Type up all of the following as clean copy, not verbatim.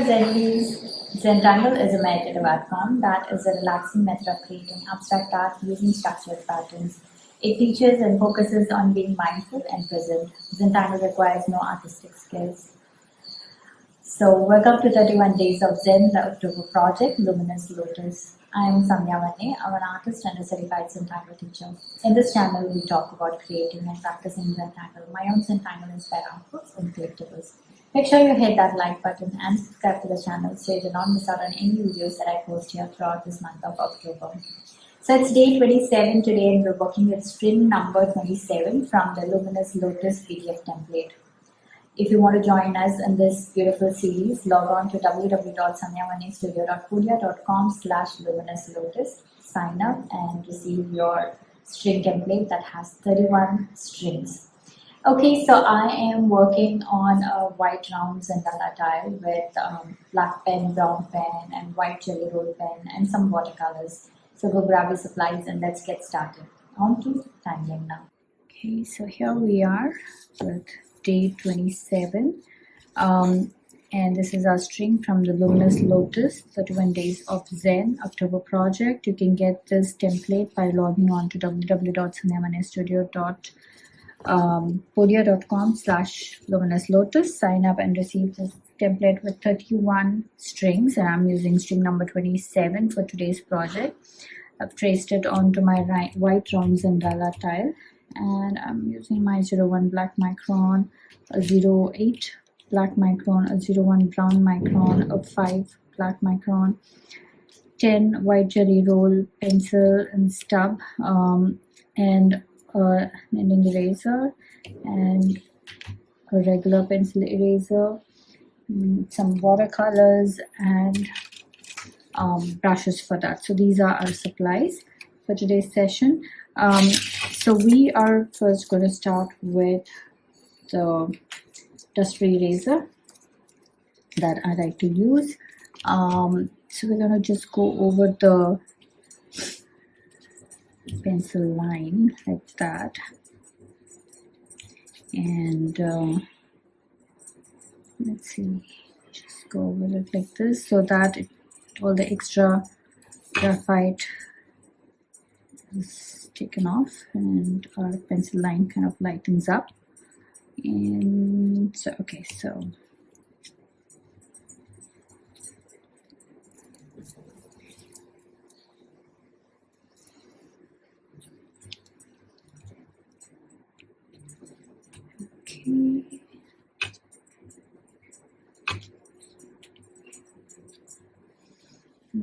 Zenlies. Zentangle is a meditative art form that is a relaxing method of creating abstract art using structured patterns. It teaches and focuses on being mindful and present. Zentangle requires no artistic skills. So, welcome to 31 Days of Zen, the October project, Luminous Lotus. I am SandhyaManne. I'm an artist and a certified Zentangle teacher. In this channel, we talk about creating and practicing Zentangle. My own Zentangle inspired artworks and collectibles. Make sure you hit that like button and subscribe to the channel so you do not miss out on any videos that I post here throughout this month of October. So it's day 27 today and we're working with string number 27 from the Luminous Lotus PDF template. If you want to join us in this beautiful series, log on to www.sandhyamannestudio.com/luminouslotus, sign up and receive your string template that has 31 strings. Okay, so I am working on a white round Zendala tile with black pen, brown pen, and white jelly roll pen, and some watercolors. So go grab your supplies and let's get started. On to tangling now. Okay, so here we are with day 27. And this is our string from the Luminous Lotus, 31 Days of Zen October project. You can get this template by logging on to www.sandhyamannestudio.podia.com/luminouslotus. Sign up and receive this template with 31 strings, and I'm using string number 27 for today's project. I've traced it onto my white round Zendala tile, and I'm using my 01 black micron, a 08 black micron, a 01 brown micron, a 5 black micron, 10 white jelly roll pencil and stub, and an ending eraser and a regular pencil eraser, some watercolors and brushes for that. So these are our supplies for today's session. So we are first going to start with the dust-free eraser that I like to use. So we're going to just go over the pencil line like that, and let's see, just go over it like this so that all the extra graphite is taken off and our pencil line kind of lightens up. And so okay, so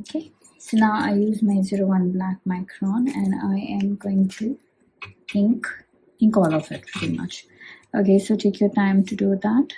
okay, so now I use my 01 black micron and I am going to ink all of it pretty much. Okay, so take your time to do that.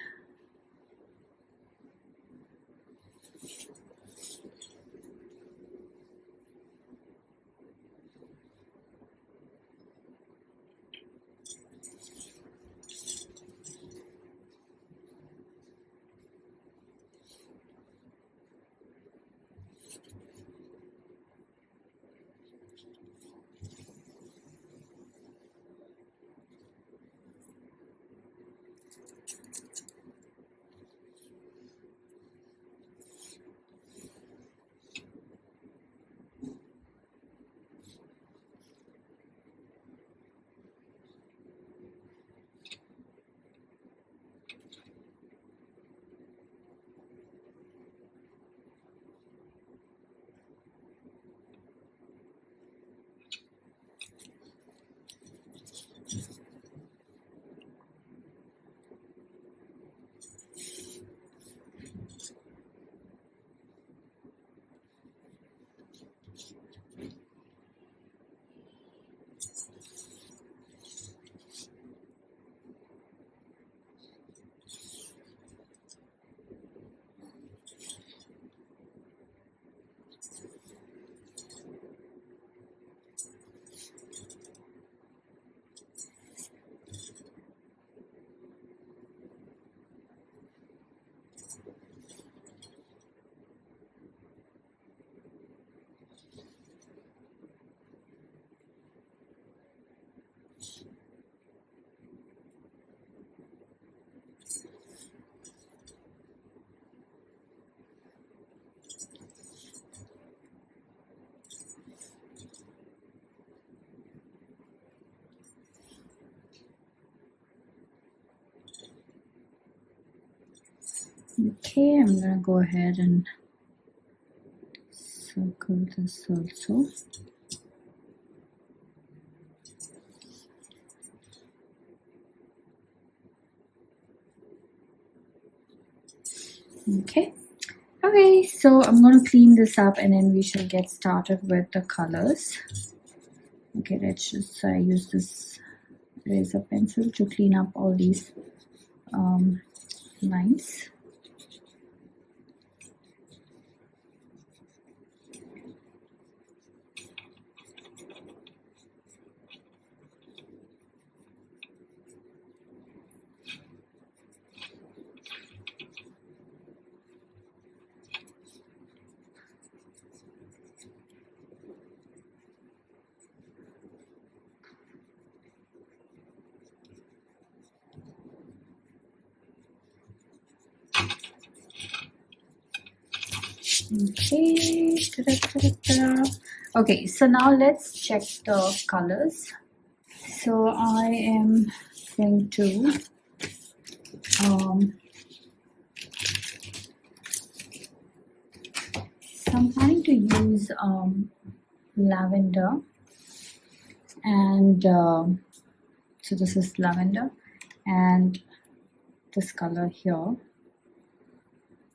Okay, I'm gonna go ahead and circle this also. Okay, so I'm going to clean this up and then we shall get started with the colors. Okay, let's just use this eraser pencil to clean up all these lines. Okay, okay, so now let's check the colors. So I am going to so I'm planning to use lavender, and so this is lavender, and this color here,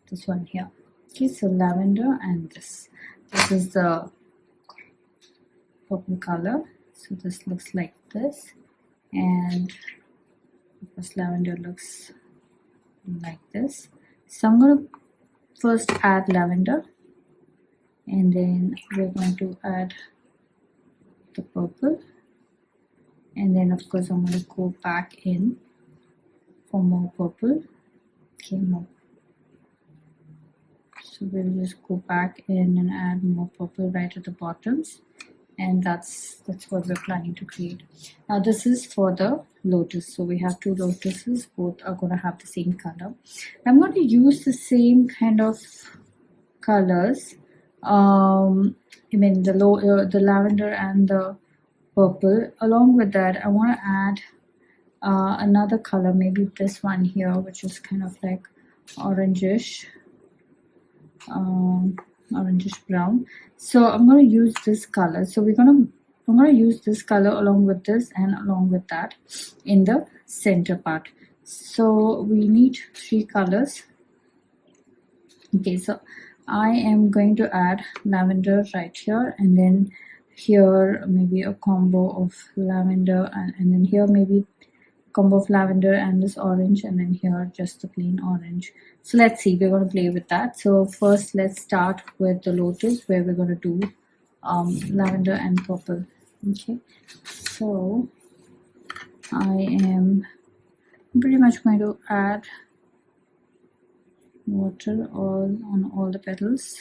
this one here. Okay, so lavender and this is the purple color. So this looks like this, and this lavender looks like this. So I'm going to first add lavender, and then we're going to add the purple, and then of course I'm going to go back in for more purple. Okay, more. So we'll just go back in and add more purple right at the bottoms, and that's what we're planning to create. Now this is for the lotus, so we have two lotuses, both are going to have the same color. I'm going to use the same kind of colors, I mean the lavender and the purple. Along with that, I want to add another color, maybe this one here, which is kind of like orangish brown. So I'm going to use this color. So I'm going to use this color along with this and along with that in the center part. So we need 3 colors. Okay, so I am going to add lavender right here, and then here maybe a combo of lavender, and then here maybe combo of lavender and this orange, and then here just the plain orange. So let's see, we're going to play with that. So first let's start with the lotus, where we're going to do lavender and purple. Okay, so I am pretty much going to add water on all the petals.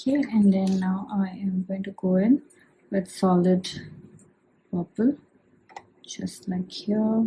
Okay, and then now I am going to go in with solid purple, just like here.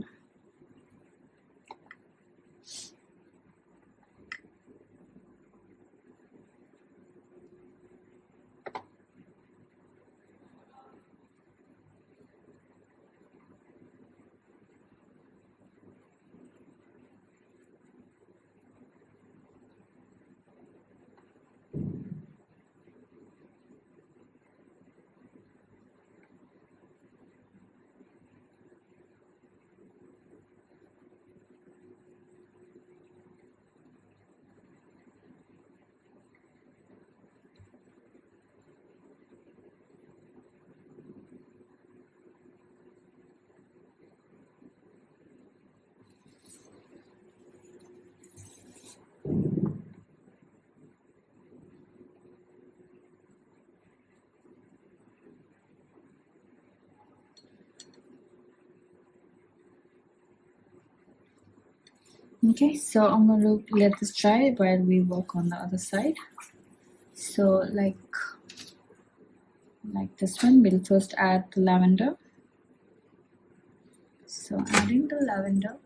Okay, so I'm going to let this dry while we work on the other side. So like this one, we'll first add the lavender. So adding the lavender.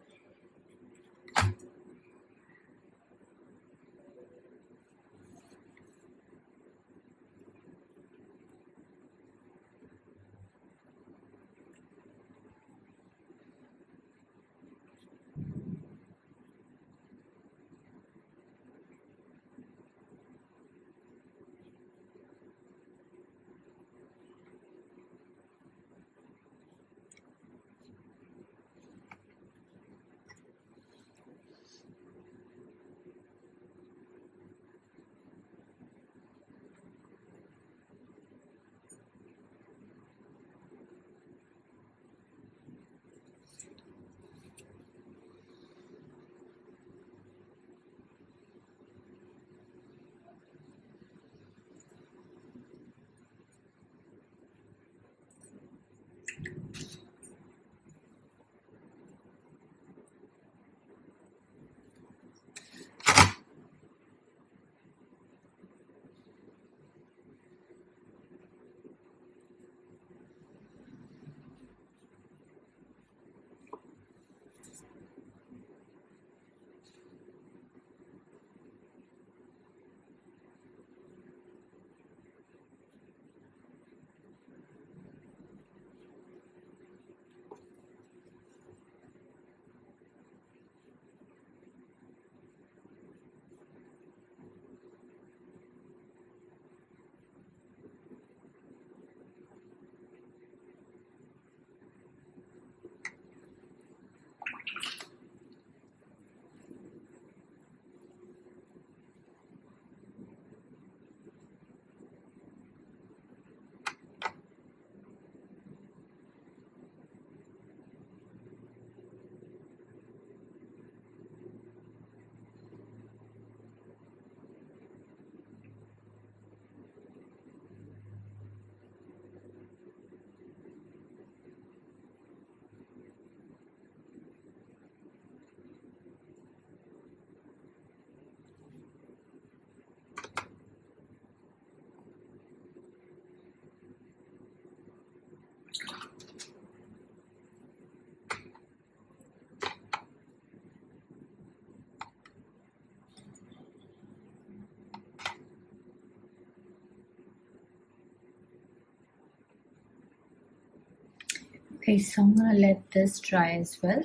Okay, so I'm gonna let this dry as well.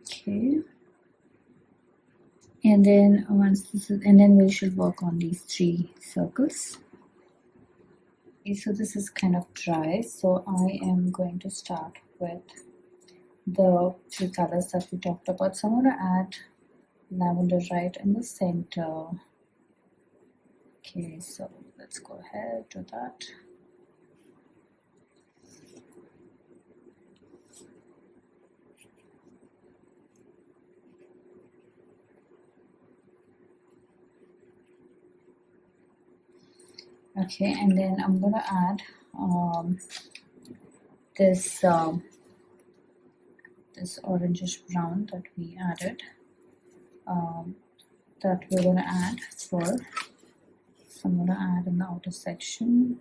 Okay. And then once this is, and then we should work on these 3 circles. Okay, so this is kind of dry, so I am going to start with the 3 colors that we talked about. So I'm going to add lavender right in the center. Okay, so let's go ahead, do that. Okay, and then I'm going to add this this orangish brown that we added, that we're going to add for. So I'm going to add in the outer section.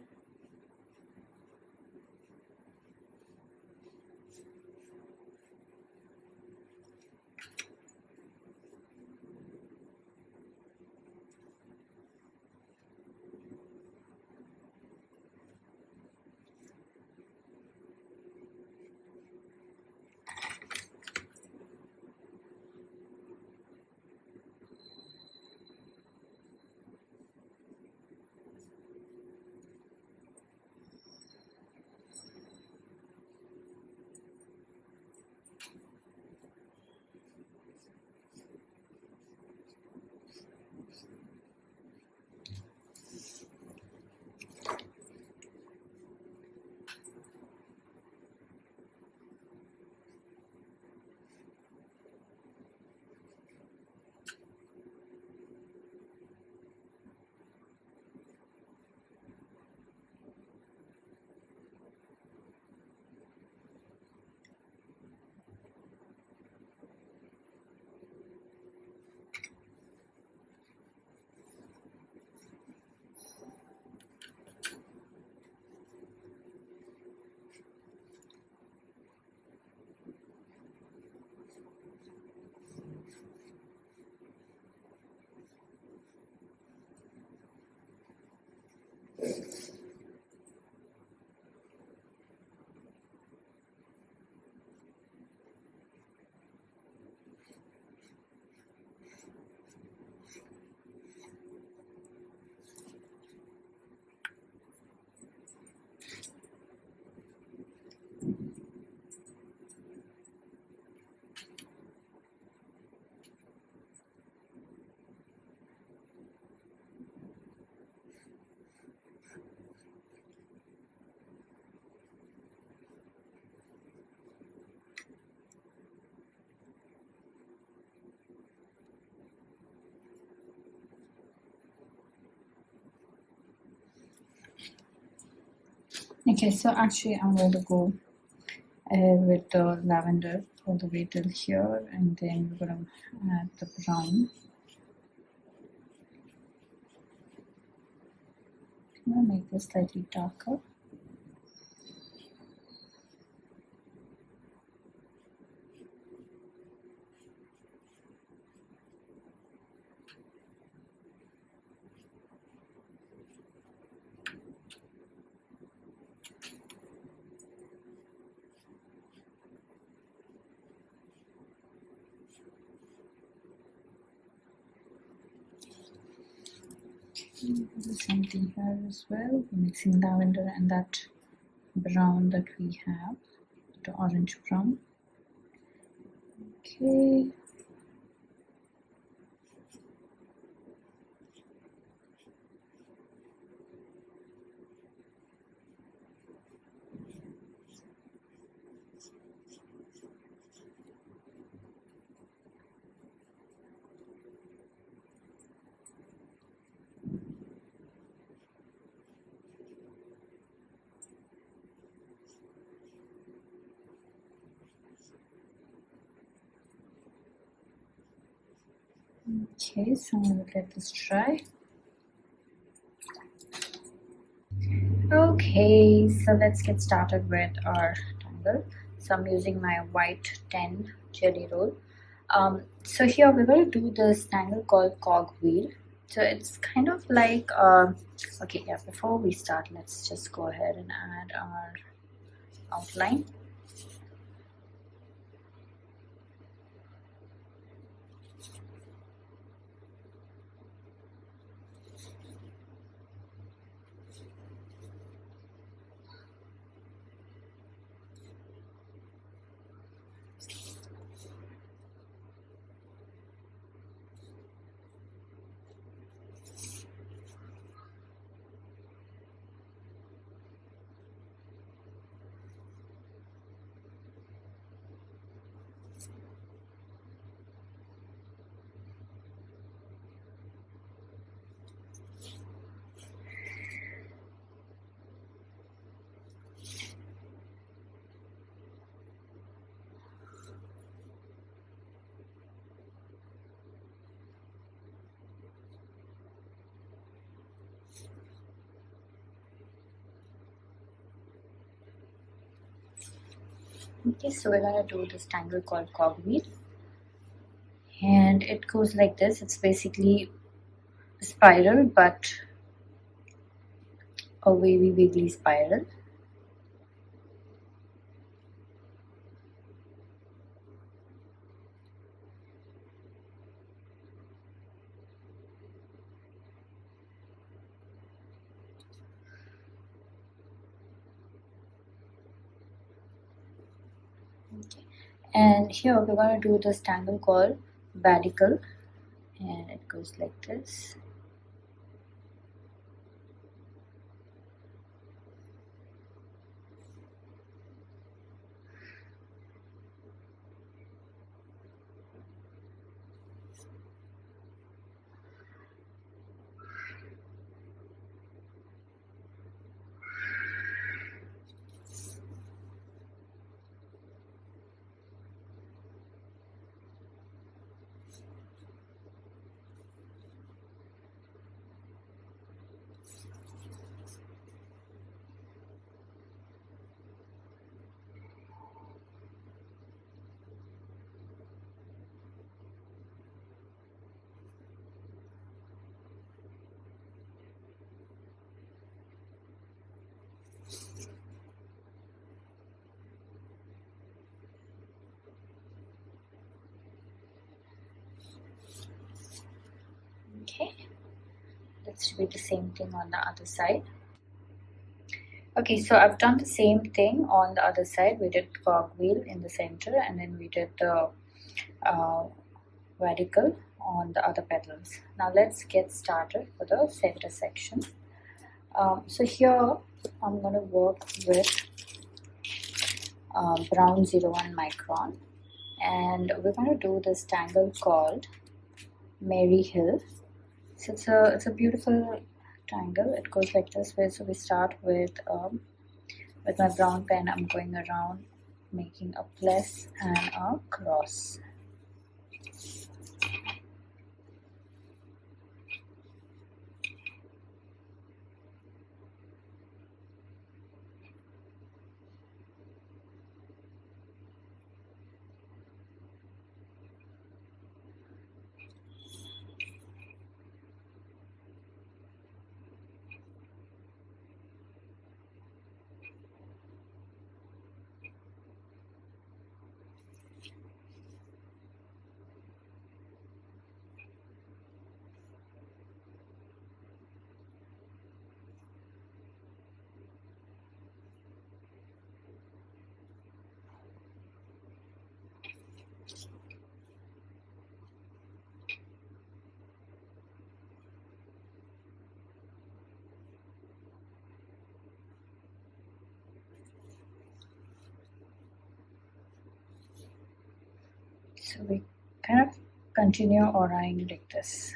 Okay, so actually I'm going to go with the lavender all the way till here, and then we're going to add the brown. I'm going to make this slightly darker. The same thing here as well. We're mixing lavender and that brown that we have, the orange brown. Okay. Okay, so I'm going to let this dry. Okay, so let's get started with our tangle. So I'm using my white 10 jelly roll. So here we're going to do this tangle called Cogwheel. So it's kind of like, okay, yeah, before we start, let's just go ahead and add our outline. Okay, so we're gonna do this tangle called Cogwheel, and it goes like this. It's basically a spiral, but a wavy wiggly spiral. Okay. And here we're going to do this tangle called Wadical, and it goes like this. Okay, let's repeat the same thing on the other side. Okay, so I've done the same thing on the other side. We did cogwheel in the center, and then we did the Wadical on the other petals. Now let's get started for the center section. So here I'm going to work with brown 01 micron, and we're going to do this tangle called Maryhill. So it's a beautiful tangle. It goes like this way. So we start with my brown pen. I'm going around making a plus and a cross. So we kind of continue oraing like this.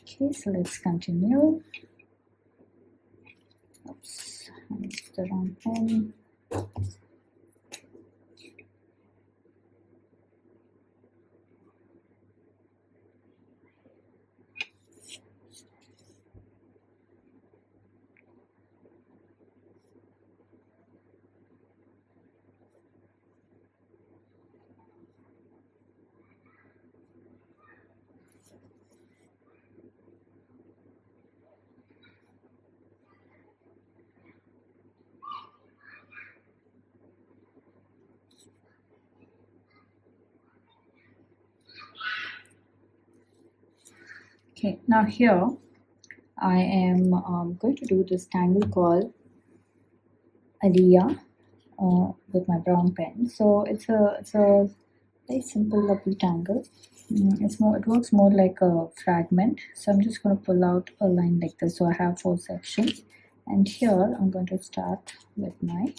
Okay, so let's continue. Oops, I used the wrong pen. Okay, now here I am going to do this tangle called Alea with my brown pen. So it's a very simple lovely tangle. It works more like a fragment. So I'm just going to pull out a line like this. So I have 4 sections, and here I'm going to start with my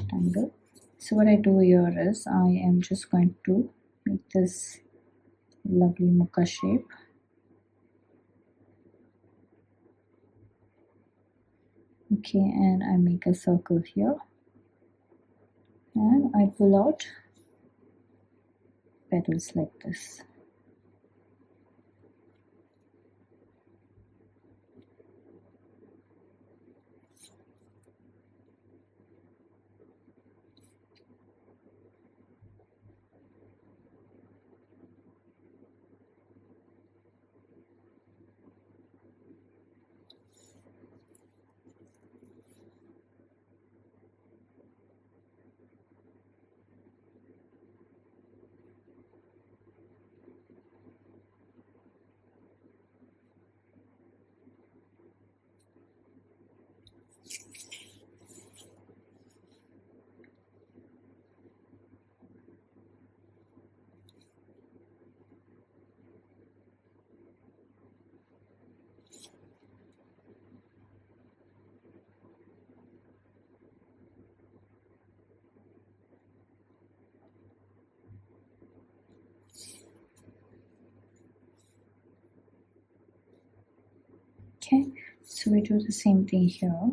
tangle. So what I do here is I am just going to make this lovely mocha shape. Okay, and I make a circle here, and I pull out petals like this. Okay, so we do the same thing here.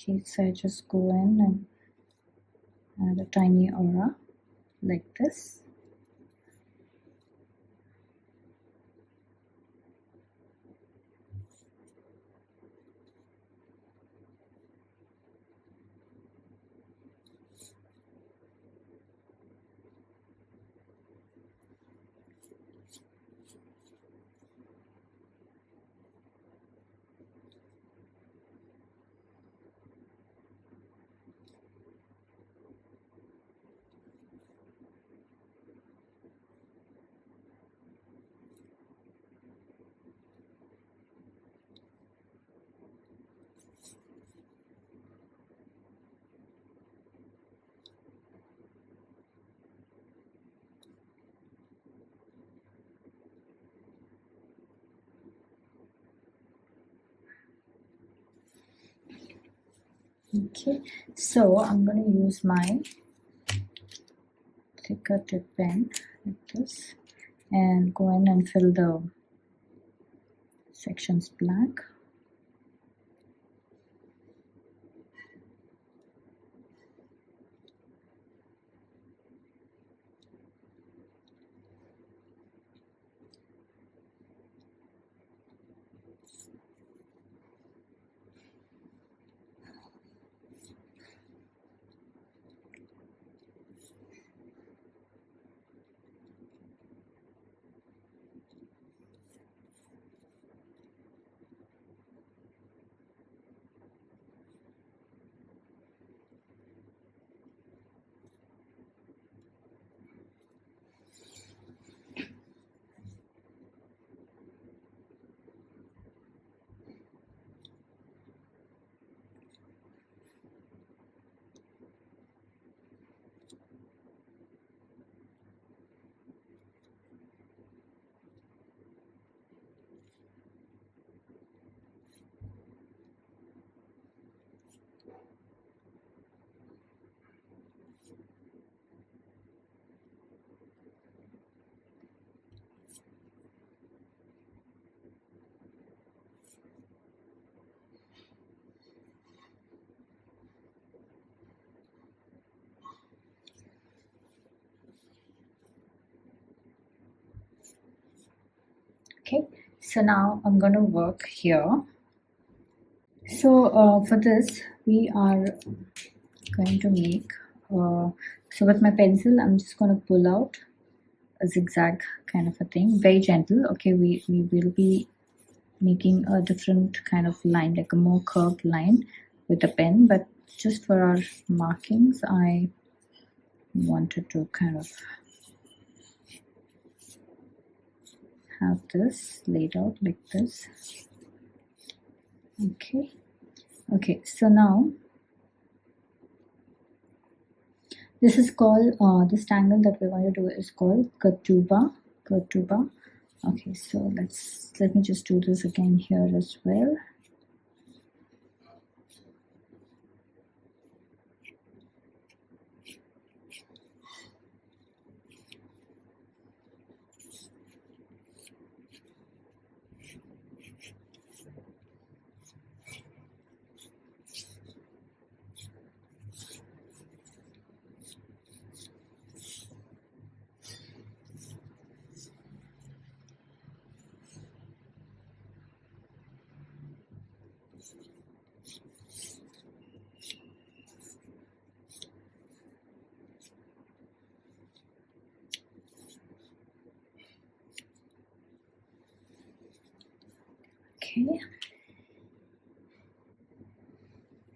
Okay, so I just go in and add a tiny aura like this. Okay, so I'm going to use my thicker tip pen like this and go in and fill the sections black. so now I'm going to work here. So for this we are going to make so with my pencil I'm just going to pull out a zigzag kind of a thing, very gentle. Okay, we will be making a different kind of line, like a more curved line with a pen, but just for our markings I wanted to kind of have this laid out like this. Okay, so now this is called this tangle that we're going to do is called Qurtuba. Okay, so let me just do this again here as well.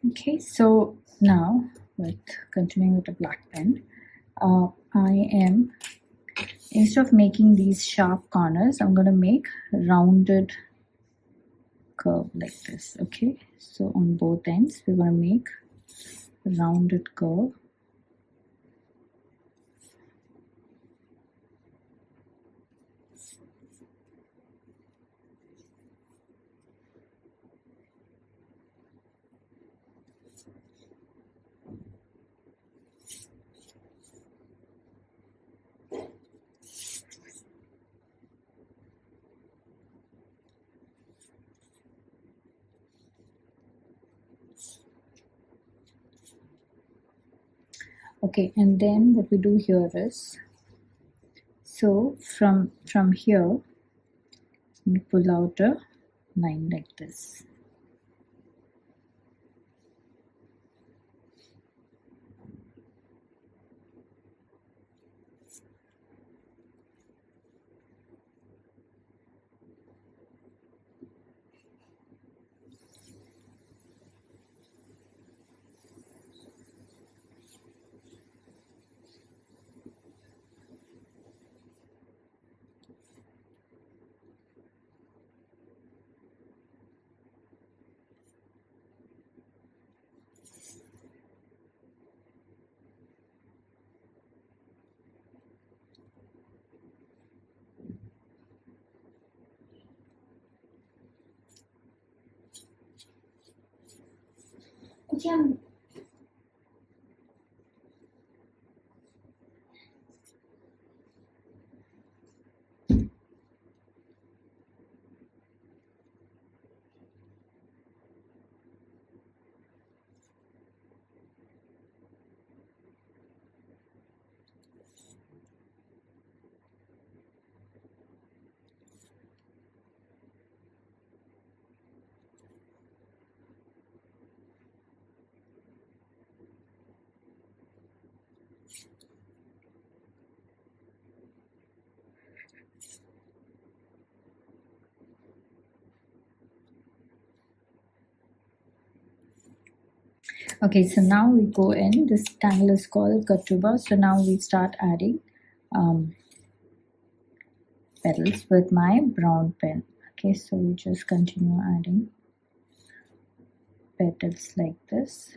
Okay, so now with continuing with the black pen, I am, instead of making these sharp corners, I'm going to make rounded curve like this. Okay, so on both ends we're going to make a rounded curve. Okay, and then what we do here is, so from here we pull out a line like this. Okay, so now we go in, this tangle is called Qurtuba. So now we start adding petals with my brown pen. Okay, so we just continue adding petals like this.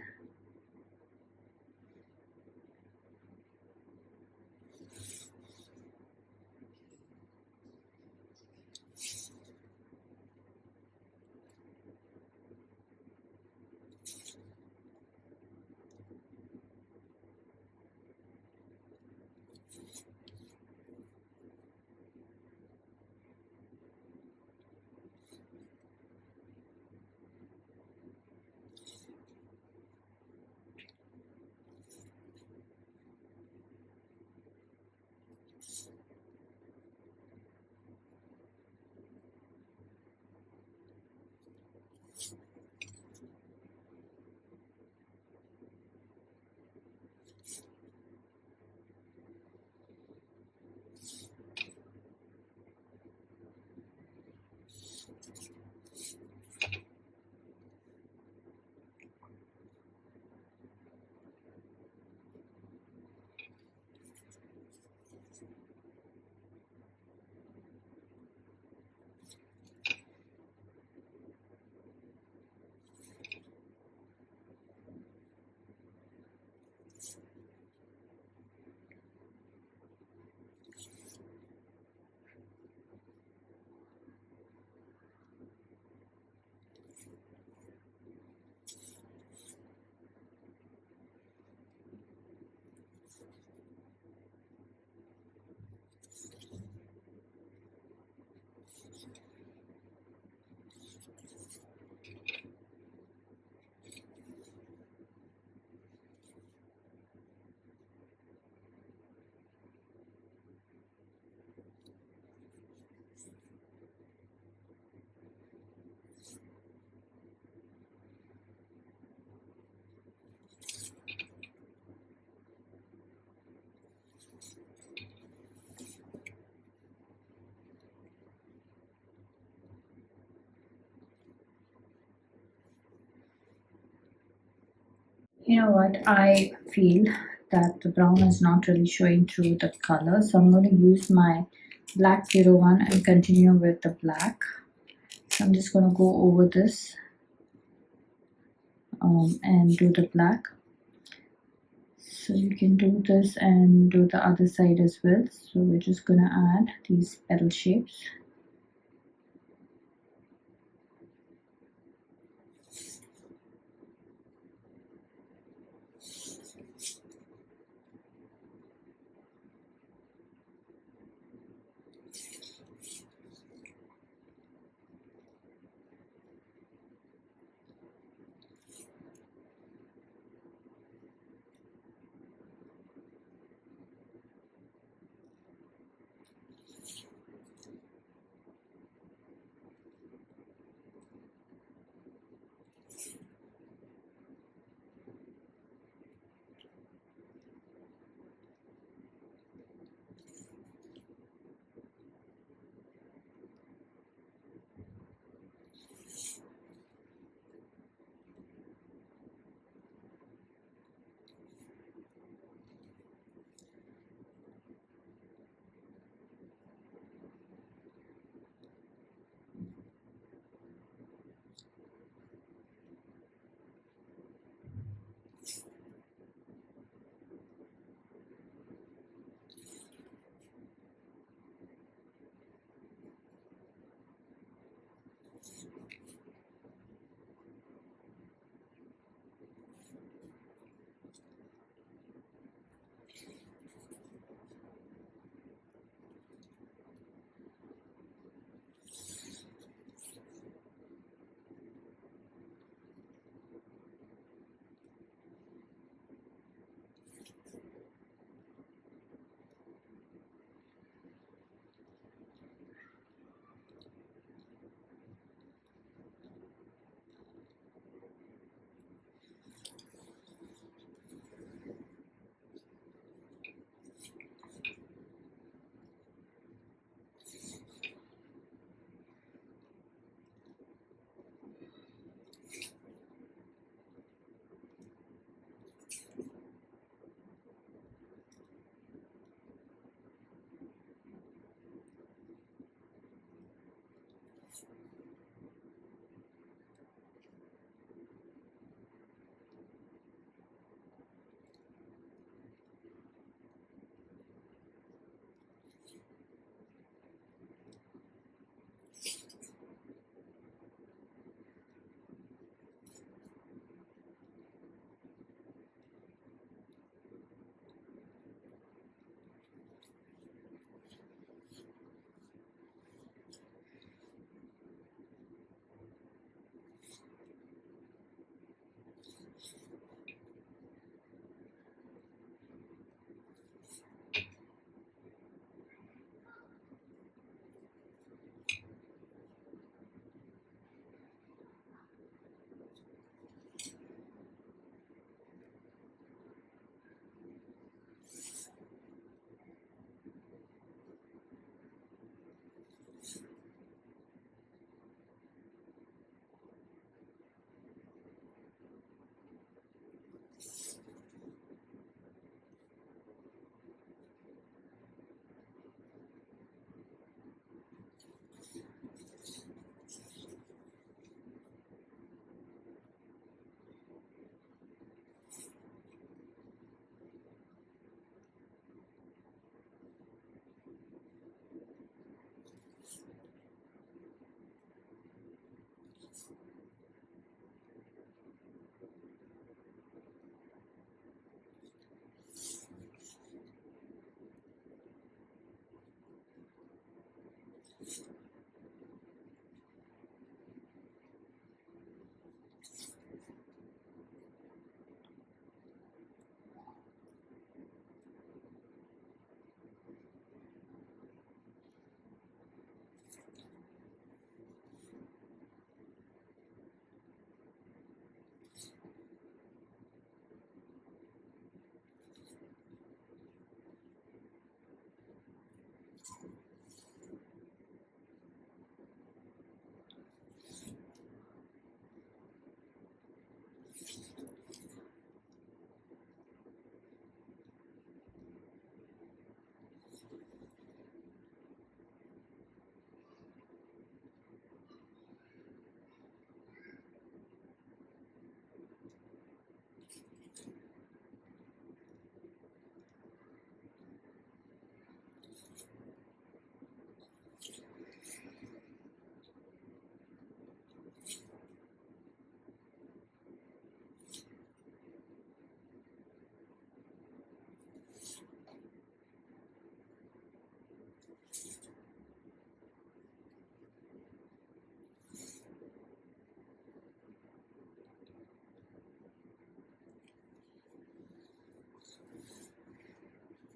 You know what, I feel that the brown is not really showing through the color, so I'm going to use my black 01 and continue with the black. So I'm just going to go over this and do the black. So you can do this and do the other side as well. So we're just going to add these petal shapes.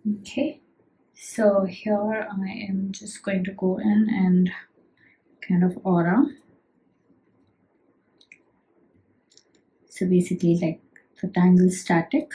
Okay, so here I am just going to go in and kind of aura. So basically like the tangle static.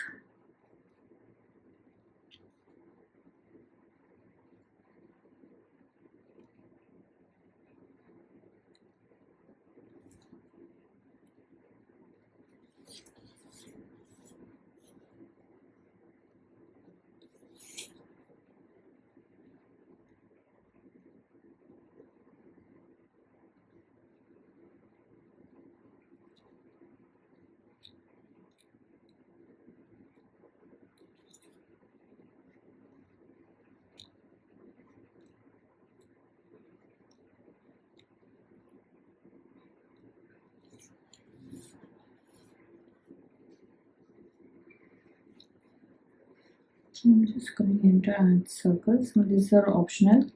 I'm just going into add circles. Now these are optional,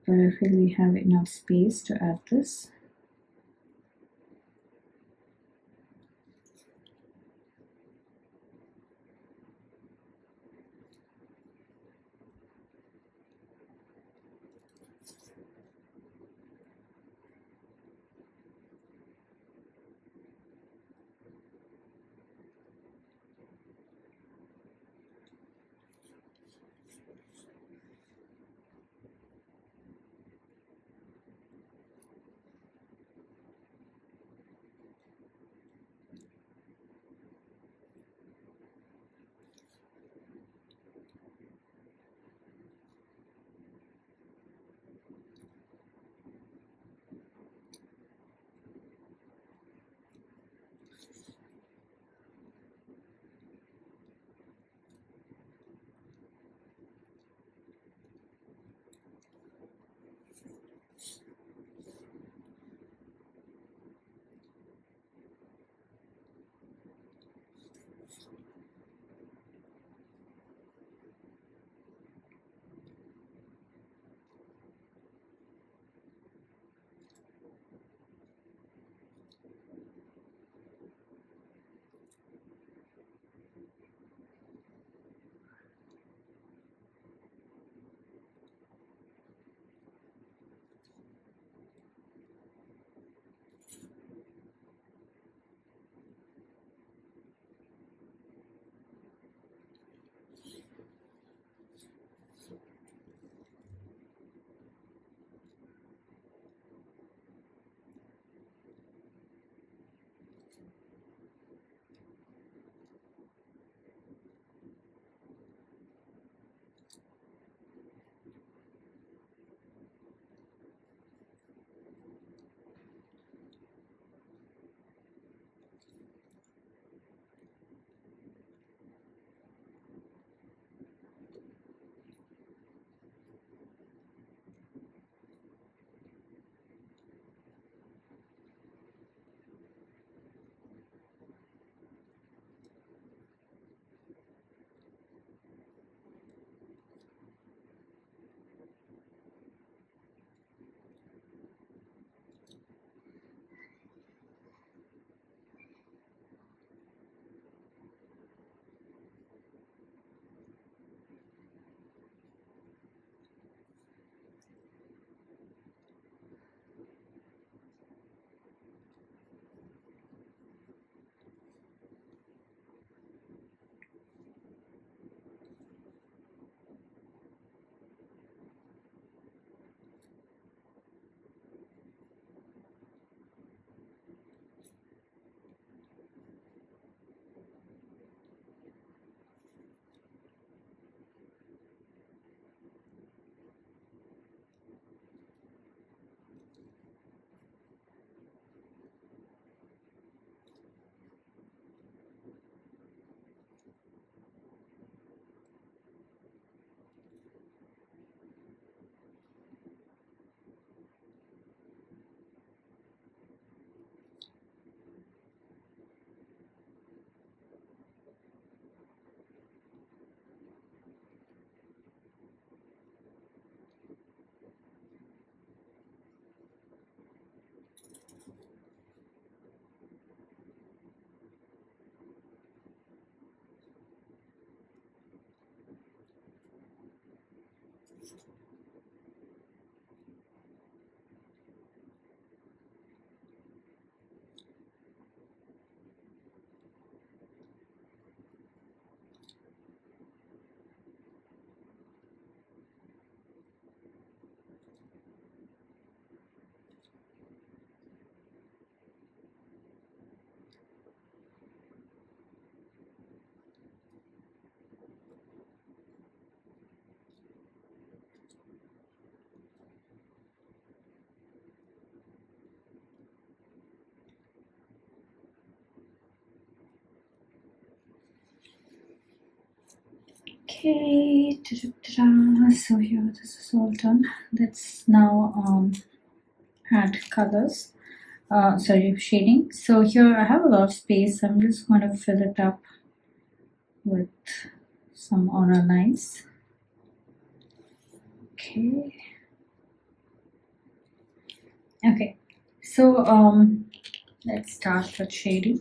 but I feel we have enough space to add this. Okay, so here this is all done. Let's now add colors. Sorry, shading. So here I have a lot of space. I'm just going to fill it up with some honor lines. Okay, so let's start with shading.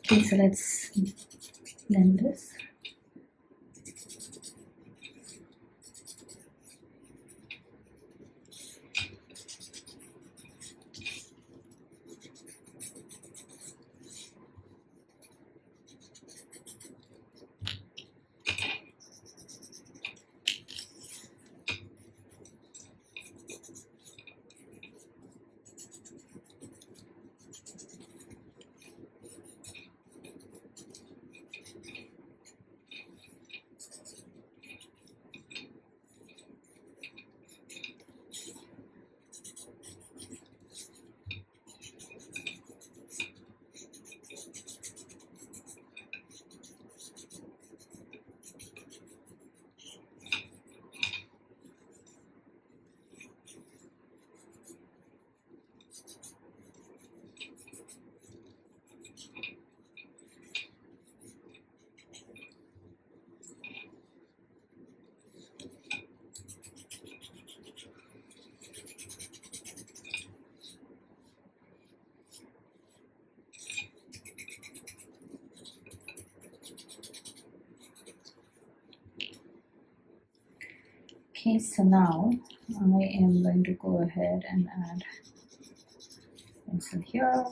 Okay, so let's blend this. Okay, so now I am going to go ahead and add pencil here.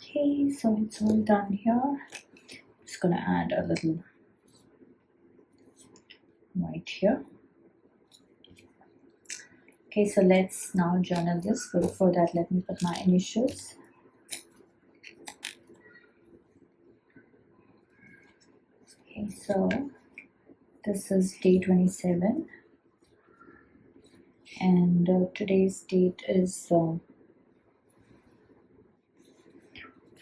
Okay, so it's all done here. Just gonna add a little white here. Okay, so let's now journal this, but before that let me put my initials. Okay, so this is day 27 and today's date is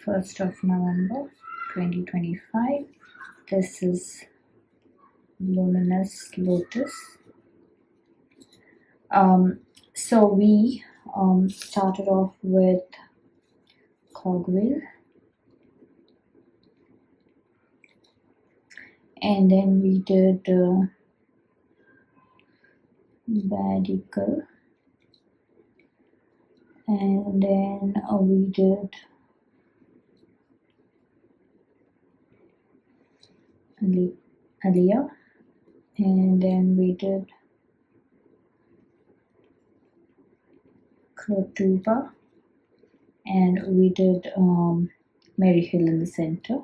1st of November 2025. This is Luminous Lotus. So we started off with Cogwheel, and then we did Wadical, and then we did Alea, and then we did Qurtuba, and we did Maryhill in the center.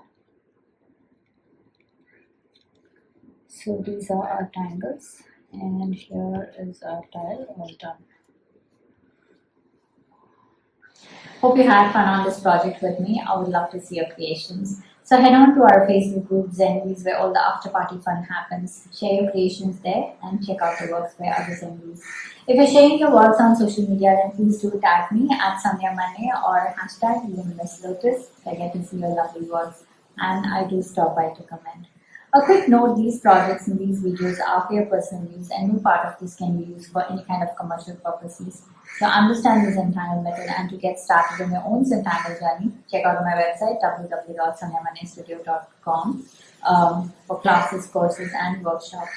So these are our tangles, and here is our tile all done. Hope you had fun on this project with me. I would love to see your creations. So head on to our Facebook group Zendies, where all the after party fun happens. Share your creations there and check out the works by other Zendies. If you're sharing your works on social media, then please do tag me at SandhyaManne or hashtag LuminousLotus. I get to see your lovely works, and I do stop by to comment. A quick note, these projects and these videos are for your personal use, and no part of this can be used for any kind of commercial purposes. To understand the Zentangle method and to get started on your own Zentangle journey, check out my website www.SandhyaManne for classes, courses and workshops.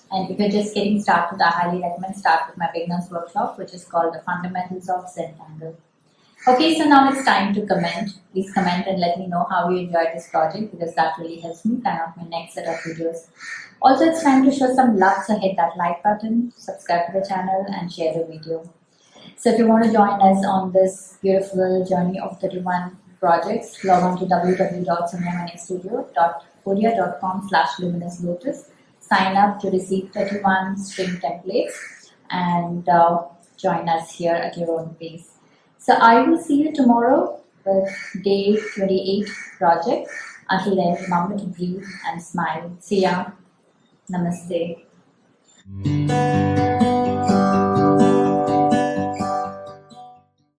And if you're just getting started, I highly recommend start with my beginner's workshop, which is called the Fundamentals of Zentangle. Okay, so now it's time to comment. Please comment and let me know how you enjoyed this project, because that really helps me plan out my next set of videos. Also, it's time to show some love, so hit that like button, subscribe to the channel and share the video. So if you want to join us on this beautiful journey of 31 projects, log on to www.SandhyaManneStudio.podia.com/LuminousLotus. Sign up to receive 31 string templates, and join us here at your own pace. So I will see you tomorrow with day 28 project. Until then, remember to breathe and smile. See ya. Namaste.